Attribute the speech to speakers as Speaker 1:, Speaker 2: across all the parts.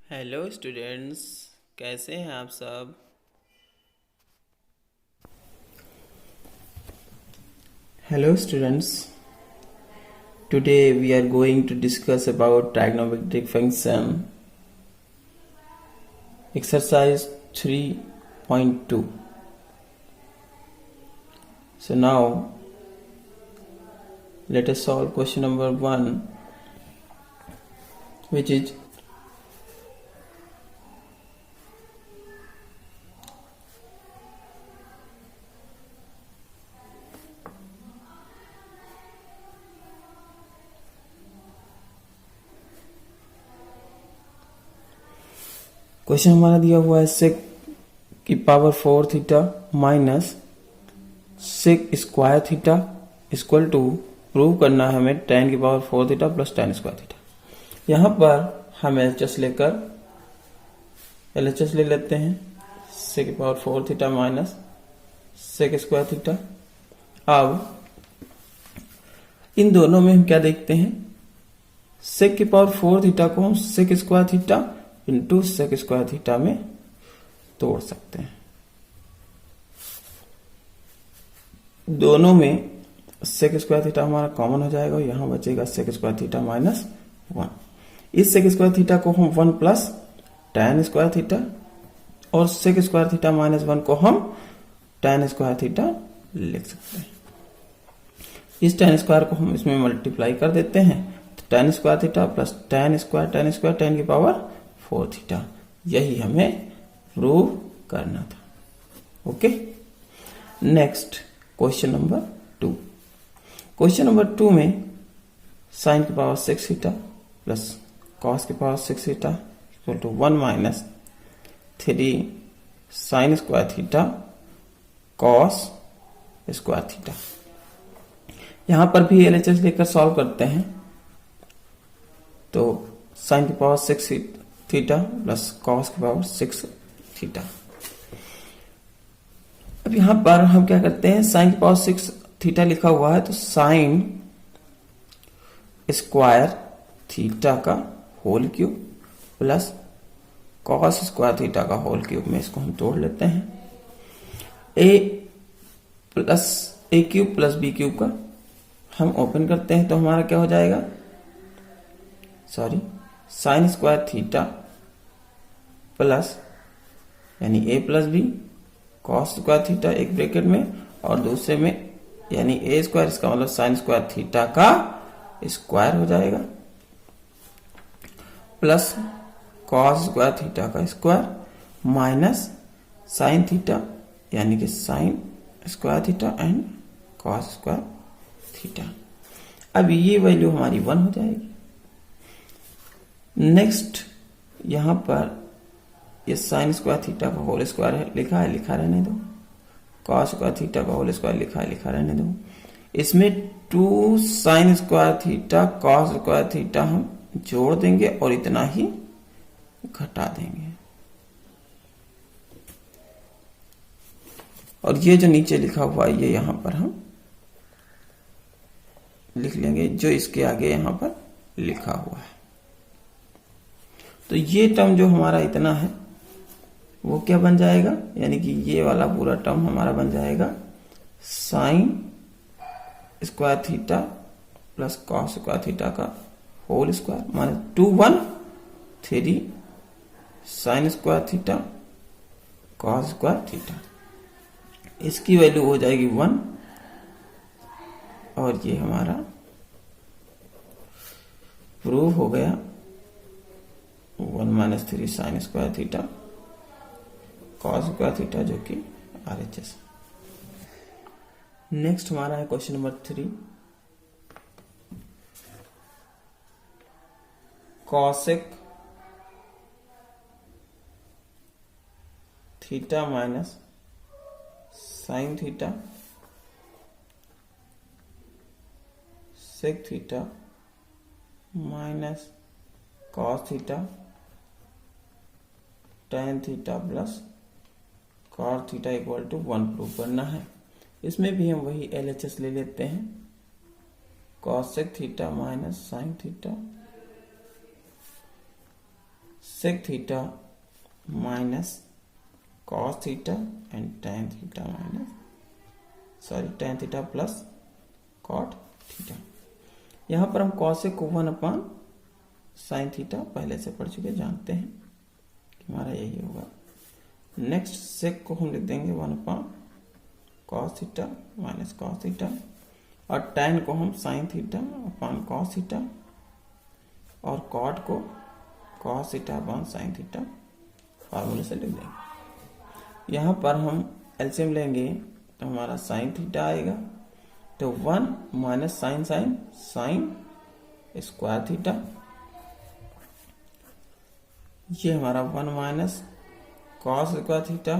Speaker 1: Hello students, कैसे हैं आप सब। Hello students, today we are going to discuss about trigonometric function exercise 3.2. So now let us solve question number 1, which is question हमारा दिया हुआ है सेक की power 4 theta minus sec square theta equal to prove करना है हमें tan की power 4 theta plus tan square theta. यहाँ पर हम एलएचएस ले लेते हैं सेक की power 4 theta minus sec square theta. अब इन दोनों में हम क्या देखते हैं, सेक की पावर 4 थीटा को हम sec square theta into sec square theta में तोड़ सकते हैं। दोनों में सेक स्क्वायर थीटा हमारा कॉमन हो जाएगा और यहां बचेगा सेक स्क्वायर थीटा माइनस 1। इस सेक स्क्वायर थीटा को हम 1 प्लस tan स्क्वायर थीटा और सेक स्क्वायर थीटा माइनस 1 को हम tan स्क्वायर थीटा लिख सकते हैं। इस tan स्क्वायर को हम इसमें मल्टीप्लाई कर देते हैं तो tan square theta plus tan square tan की पावर 4 थीटा, यही हमें प्रूव करना था। Okay, next question number 2। Question number 2 में साइन की पावर 6 थीटा प्लस कॉस की power 6 theta equal to 1 minus 3 sine square theta cos square theta. यहां पर भी एलएचएस लेकर सॉल्व करते हैं तो साइन की पावर 6 थीटा प्लस कॉस की पावर 6 थीटा। अब यहां पर हम क्या करते हैं, साइन की पावर 6 थीटा लिखा हुआ है तो साइन स्क्वायर थीटा का whole cube plus cos square theta का होल क्यूब में इसको हम तोड़ लेते हैं। A cube plus B cube का हम ओपन करते हैं तो हमारा क्या हो जाएगा, साइन स्क्वायर थीटा प्लस यानी A plus B cos square theta एक ब्रैकेट में और दूसरे में यानी ए स्क्वायर, इसका मतलब साइन स्क्वायर थीटा का स्क्वायर हो जाएगा प्लस कॉस स्क्वायर थीटा का स्क्वायर माइनस साइन थीटा यानी कि sine square theta and cos square theta. अब ये वैल्यू हमारी 1 हो जाएगी। नेक्स्ट यहां पर ये साइन स्क्वायर थीटा का होल स्क्वायर है, लिखा रहने दो। कॉस स्क्वायर थीटा का होल स्क्वायर लिखा रहने दो। इसमें 2 sign square theta cos square theta हम जोड़ देंगे और इतना ही घटा देंगे। और ये जो नीचे लिखा हुआ है ये यहां पर हम लिख लेंगे जो इसके आगे यहां पर लिखा हुआ है। तो ये टर्म जो हमारा इतना है वो क्या बन जाएगा, यानी कि ये वाला पूरा टर्म हमारा बन जाएगा sine square theta plus cos square theta का whole square minus 2 1 3 sine square theta cos square theta. इसकी वैल्यू हो जाएगी 1 और ये हमारा प्रूव हो गया 1 minus 3 sine square theta cos square theta जो कि आरएचएस। नेक्स्ट हमारा है question number 3, cosec theta minus sine theta sec theta minus cos theta tan theta plus cos theta equal to 1 prove करना है। इसमें भी हम वही एलएचएस ले लेते हैं, cosec theta minus sine theta sec theta minus cos theta and tan theta tan theta plus cot theta. यहां पर हम cosec को 1 अपान साइन थीटा पहले से पढ़ चुके, जानते हैं कि हमारा यही होगा। नेक्स्ट sec को हम लिख देंगे 1 अपान cos theta minus cos theta, और tan को हम sine theta upon cos theta, और cot को cos theta upon sine theta फार्मूले से लिख देंगे। यहाँ पर हम एलसीएम लेंगे तो हमारा साइन थीटा आएगा, तो 1 माइनस साइन स्क्वायर थीटा, ये हमारा 1 minus cos square theta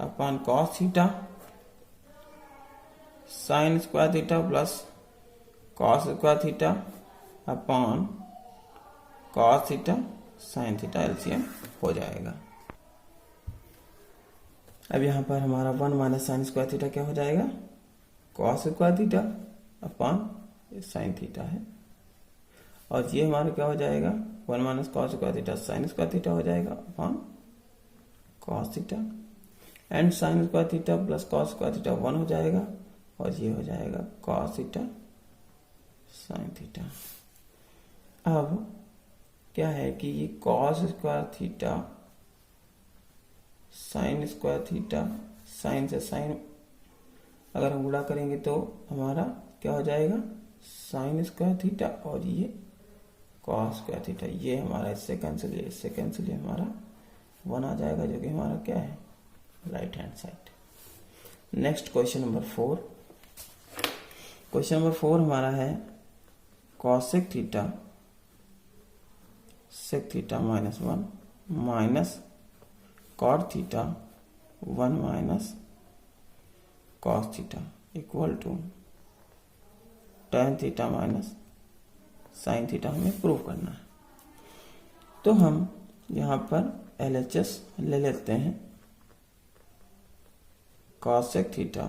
Speaker 1: upon cos theta sine square theta plus cos square theta upon cos theta sine theta, LCM हो जाएगा। अब यहाँ पर हमारा 1 माइनस साइन स्क्वायर थीटा क्या हो जाएगा, cos square theta upon sine theta है, और ये हमारा क्या हो जाएगा 1 minus cos square theta sine square theta हो जाएगा अपान cos theta, and sign square theta plus cos square theta 1 हो जाएगा, और ये हो जाएगा कॉस थीटा साइन थीटा। अब क्या है कि ये cos square theta sine square theta, sine से साइन अगर हम गुणा करेंगे तो हमारा क्या हो जाएगा साइन स्क्वायर थीटा, और ये कॉस स्क्वायर थीटा, ये हमारा इससे कैंसिल हमारा 1 आ जाएगा, जो कि हमारा क्या है right hand side. Next question number 4। Question number 4 हमारा है cosec theta sec theta minus 1 minus cot theta 1 minus cos theta equal to tan theta minus sine theta हमें प्रूव करना है। तो हम यहाँ पर LHS ले लेते हैं, cosec theta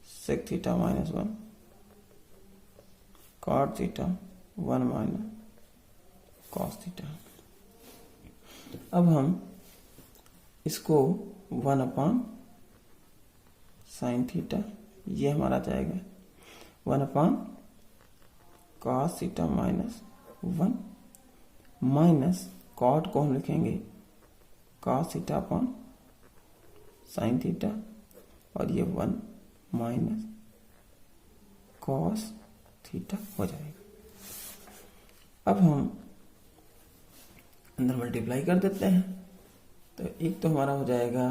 Speaker 1: sec theta minus 1 cot theta 1 minus cos theta. अब हम इसको 1 अपान साइन थीटा, ये हमारा जाएगा 1 upon cos theta minus 1 minus cot को हम लिखेंगे cos theta upon sine theta, और ये 1 माइनस कॉस थीटा हो जाएगा। अब हम अंदर मल्टीप्लाई कर देते हैं, तो एक तो हमारा हो जाएगा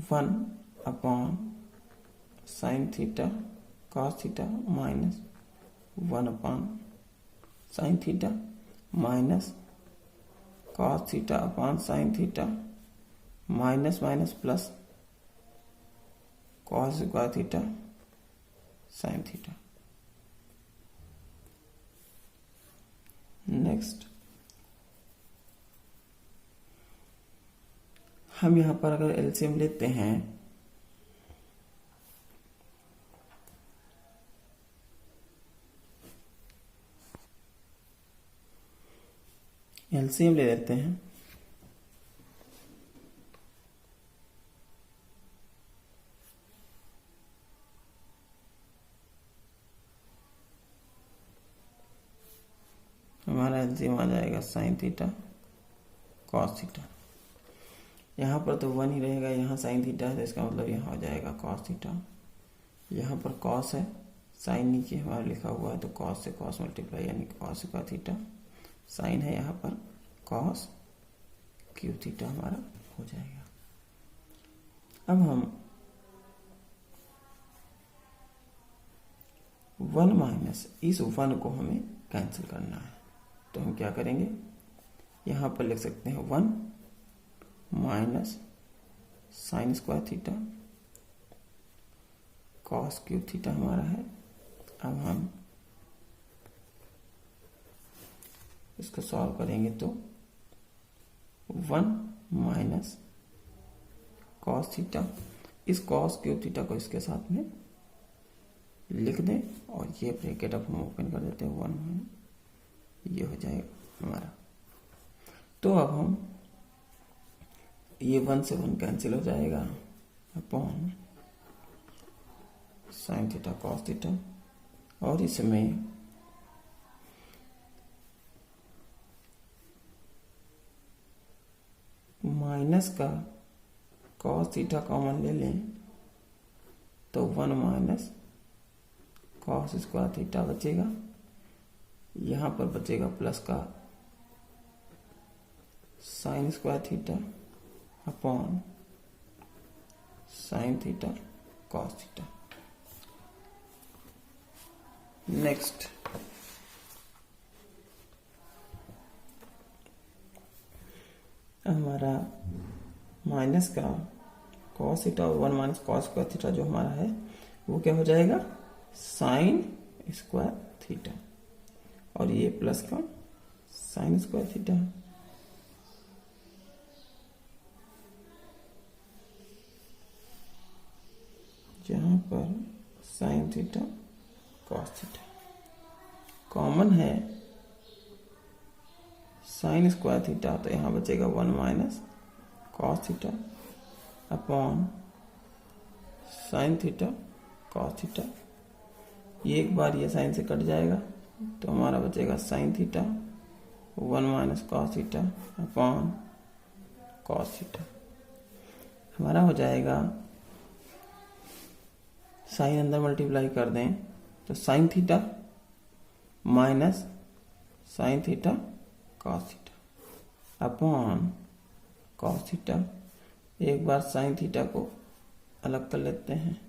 Speaker 1: 1 upon sine theta cos theta minus 1 upon sine theta minus cos theta upon sine theta minus minus plus cos square theta sine theta. Next हम यहां पर अगर एलसीएम लेते हैं एलसीएम ले लेते हैं हमारा एलसीएम आ जाएगा साइन थीटा कॉस थीटा। यहाँ पर तो 1 ही रहेगा, यहाँ साइन थीटा है तो इसका मतलब यहाँ हो जाएगा कॉस थीटा। यहाँ पर कॉस है, साइन नीचे हमारा लिखा हुआ है तो कॉस से कॉस मल्टीप्लाई यानी कॉस का थीटा, साइन है यहाँ पर कॉस क्यू थीटा हमारा हो जाएगा। अब हम 1 माइनस इस 1 को हमें कैंसिल करना है, तो हम क्या करेंगे यहाँ पर लिख सकते हैं 1 minus sign square theta cos cube theta हमारा है। अब हम इसको सॉल्व करेंगे तो 1 माइनस कॉस थीटा, इस कॉस क्यूब थीटा को इसके साथ में लिख दें और ये ब्रैकेट अब हम ओपन कर देते हैं 1, ये हो जाएगा हमारा। तो अब हम ये 1 से 1 कैंसिल हो जाएगा upon sine theta cos theta, और इसमें माइनस का कॉस थीटा कॉमन ले लें तो 1 माइनस कॉस स्क्वायर थीटा बचेगा, यहां पर बचेगा प्लस का sign square theta upon sine theta cos theta. Next हमारा माइनस का कॉस थीटा और 1 माइनस कॉस स्क्वायर थीटा जो हमारा है वो क्या हो जाएगा साइन स्क्वायर थीटा, और ये प्लस का साइन स्क्वायर थीटा, जहां पर sine theta cos theta common है साइन स्क्वायर थीटा, तो यहां बचेगा 1 minus cos theta upon sine theta cos theta. ये एक बार ये साइन से कट जाएगा तो हमारा बचेगा sine theta 1 minus cos theta upon cos theta. हमारा हो जाएगा साइन अंदर मल्टीप्लाई कर दें तो sine theta minus sine theta cos theta upon cos theta. एक बार साइन थीटा को अलग कर लेते हैं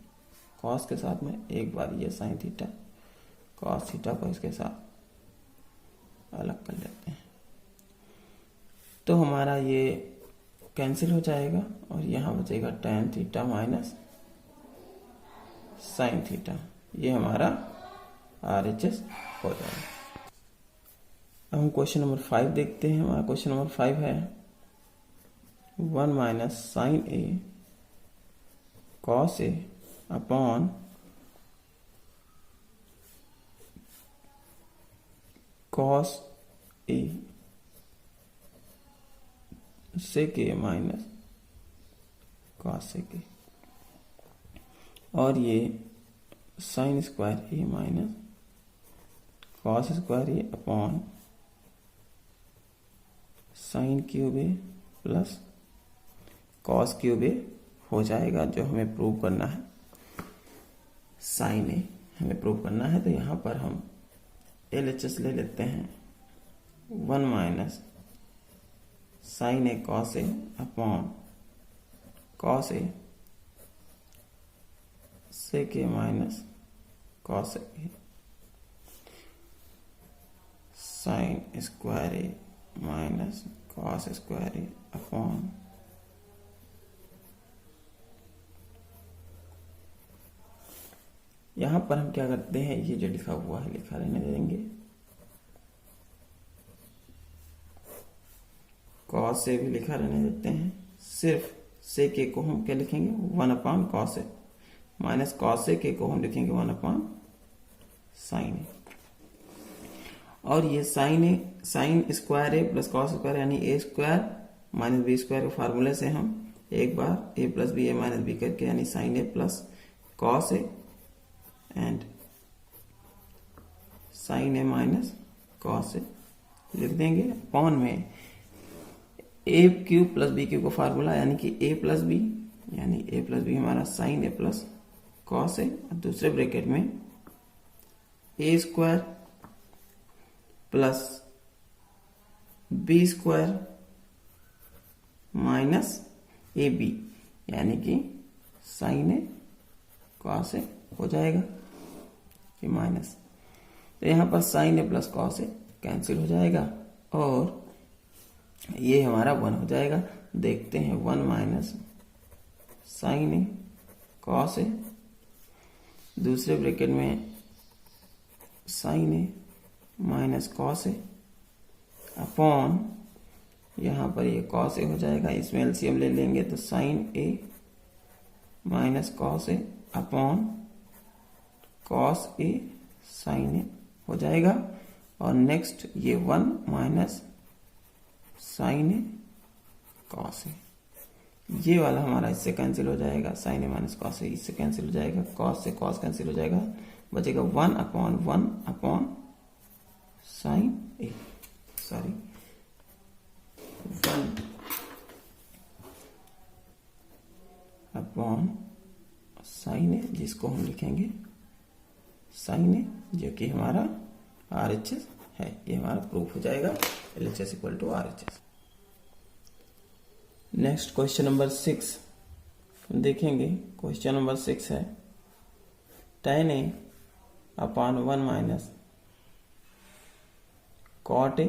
Speaker 1: कॉस के साथ में, एक बार ये साइन थीटा कॉस थीटा को इसके साथ अलग कर लेते हैं, तो हमारा ये कैंसिल हो जाएगा और यहां बचेगा tan theta minus sine theta. ये हमारा RHS हो जाएगा। अब हम क्वेश्चन नंबर 5 देखते हैं। हमारा क्वेश्चन नंबर 5 है 1 minus sign A cos A upon cos A sec A minus cos सेक ए, और ये साइन स्क्वायर ए माइनस कॉस स्क्वायर ए अपॉन साइन क्यूब ए प्लस कॉस क्यूब ए हो जाएगा, जो हमें प्रूव करना है। साइन ए हमें प्रूव करना है, तो यहां पर हम LHS ले लेते हैं 1 minus sign A cos A upon cos A sec A minus cos A sign square A minus cos square A upon यहां पर हम क्या करते हैं, ये जो लिखा हुआ है लिखा रहने देंगे, कॉस से भी लिखा रहने देते हैं, सिर्फ सेक ए को हम क्या लिखेंगे 1 upon cos A minus cos A को हम लिखेंगे 1 अपॉन साइन ए, और ये sine square A plus cos square यानी A square minus B square के फार्मूले से हम एक बार A plus B A minus B करके यानी sine A plus cos A and sine A minus cos A लिख देंगे, अपॉन में A cube plus B cube का फार्मूला यानी कि ए प्लस बी, यानी ए प्लस बी हमारा sine A plus cos A, और दूसरे ब्रैकेट में A square plus B square minus A B यानी कि साइन ए कॉस ए हो जाएगा कि माइनस, तो यहां पर sign A plus cos A cancel हो जाएगा और ये हमारा 1 हो जाएगा। देखते हैं 1 minus sign A cos A, दूसरे ब्रैकेट में sign A minus cos A upon यहां पर ये कॉस ए हो जाएगा, इसमें एलसीएम ले लेंगे तो sign A minus cos A upon cos A sign ए हो जाएगा। और नेक्स्ट ये 1 minus sign A cos A, ये वाला हमारा इससे कैंसिल हो जाएगा, साइन ए माइनस कॉस ए इससे कैंसिल हो जाएगा, कॉस से कॉस कैंसिल हो जाएगा, बचेगा 1 अपॉन 1 अपॉन साइन ए, सॉरी 1 अपॉन साइन ए, जिसको हम लिखेंगे साइन ए, जो कि हमारा RHS है। ये हमारा प्रूफ हो जाएगा LHS equal to RHS। Next question number 6 देखेंगे। क्वेश्चन नंबर 6 है tan A upon 1 minus cot A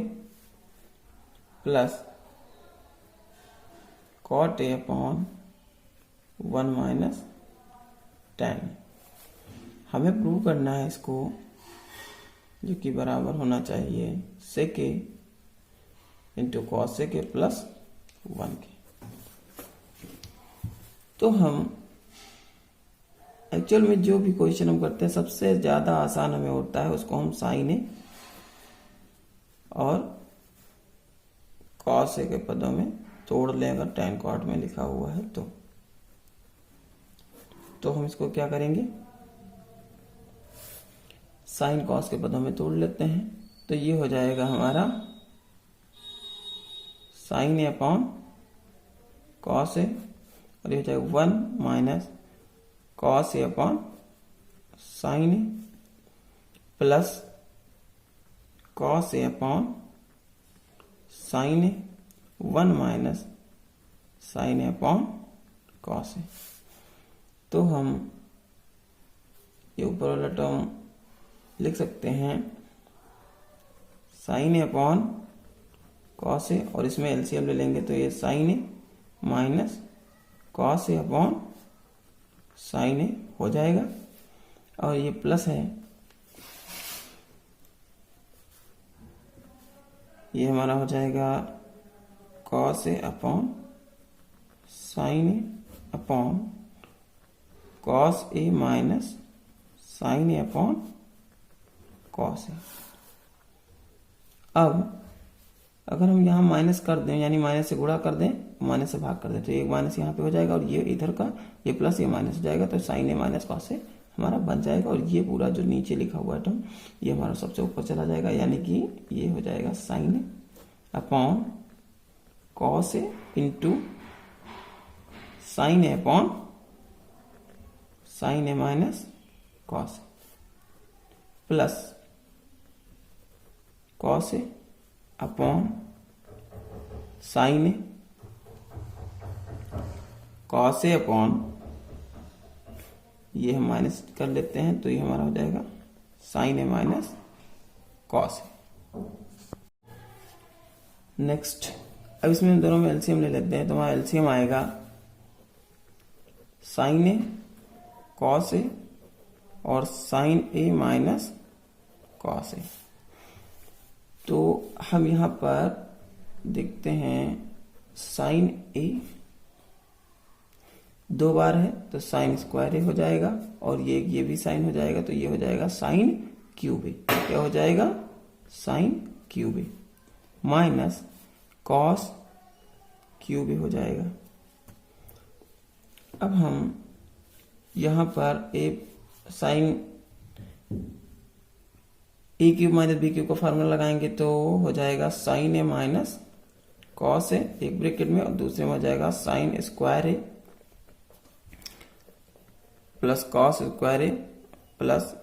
Speaker 1: plus cot A upon 1 minus tan। हमें प्रूव करना है इसको, जो कि बराबर होना चाहिए sec a into cos A के प्लस 1 के। तो हम एक्चुअल में जो भी क्वेश्चन हम करते हैं सबसे ज्यादा आसान हमें होता है उसको हम साइन ए और कॉस ए के पदों में तोड़ लें, अगर tan कॉट में लिखा हुआ है तो हम इसको क्या करेंगे, साइन कॉस के पदों में तोड़ लेते हैं। तो ये हो जाएगा हमारा sine A upon cos A, और ये हो जाएगा 1 minus cos A upon sine A plus cos A upon sine A 1 minus sign A upon cos ए। तो हम ये ऊपर वाला टर्म लिख सकते हैं sign A upon cos A, और इसमें एलसीएम ले लेंगे तो ये sign A minus cos A upon sine ए हो जाएगा, और ये प्लस है, ये हमारा हो जाएगा cos A upon sine A upon cos A minus sign A upon cos ए। अब अगर हम यहाँ माइनस कर दें, यानी माइनस से गुणा कर दें, माइनस से भाग कर दें, तो एक माइनस यहाँ पे हो जाएगा और ये इधर का ये प्लस ये माइनस हो जाएगा, तो साइन ए माइनस कॉस ए हमारा बन जाएगा। और ये पूरा जो नीचे लिखा हुआ है टर्म ये हमारा सबसे ऊपर चला जाएगा, यानी कि ये हो जाएगा sign A upon cos A into sine A upon sine A minus cos A plus cos A upon sine A cos A upon, ये हम माइनस कर लेते हैं तो ये हमारा हो जाएगा sign A minus cos A. Next अब इसमें दोनों में एलसीएम ले लेते हैं, तो हमारा एलसीएम आएगा साइन ए कॉस ए और साइन ए माइनस कॉस ए। तो हम यहां पर देखते हैं साइन ए 2 बार है तो साइन स्क्वायर ए हो जाएगा, और ये भी साइन हो जाएगा, तो ये हो जाएगा साइन क्यूब ए। क्या हो जाएगा साइन क्यूब ए माइनस कॉस क्यूब ए हो जाएगा। अब हम यहां पर ए साइन ए क्यूब माइनस बी क्यूब का फार्मूला लगाएंगे तो हो जाएगा साइन ए माइनस कॉस ए, एक ब्रैकेट में, और दूसरे में हो जाएगा sine square A plus cos square A plus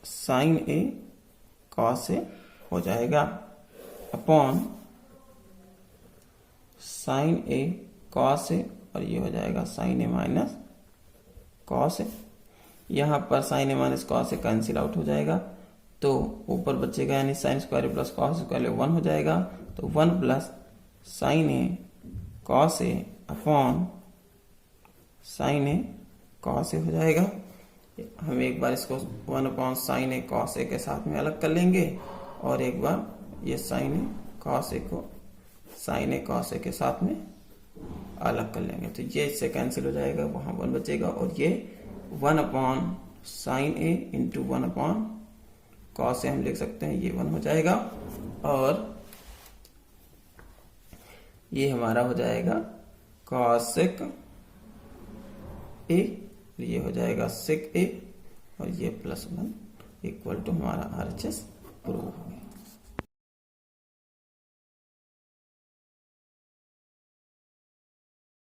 Speaker 1: sign A cos A हो जाएगा upon sine A cos A, और ये हो जाएगा साइन ए माइनस कॉस ए। यहां पर sign A minus cos A cancel out हो जाएगा, तो ऊपर बचेगा यानी sign square A plus cos square ए 1 हो जाएगा, तो 1 plus sign A cos A upon sine A cos A हो जाएगा। हम एक बार इसको 1 upon sine A cos A के साथ में अलग कर लेंगे, और एक बार ये साइन ए कॉस ए को साइन ए कॉस ए के साथ में अलग कर लेंगे, तो ये इससे कैंसिल हो जाएगा, वहां 1 बचेगा, और ये 1 अपॉन साइन ए इंटू 1 अपॉन कॉस ए हम लिख सकते हैं, ये 1 हो जाएगा। और ये हमारा हो जाएगा कॉसेक ए, ये हो जाएगा सेक ए, और ये +1 इक्वल टू हमारा RHS प्रूव।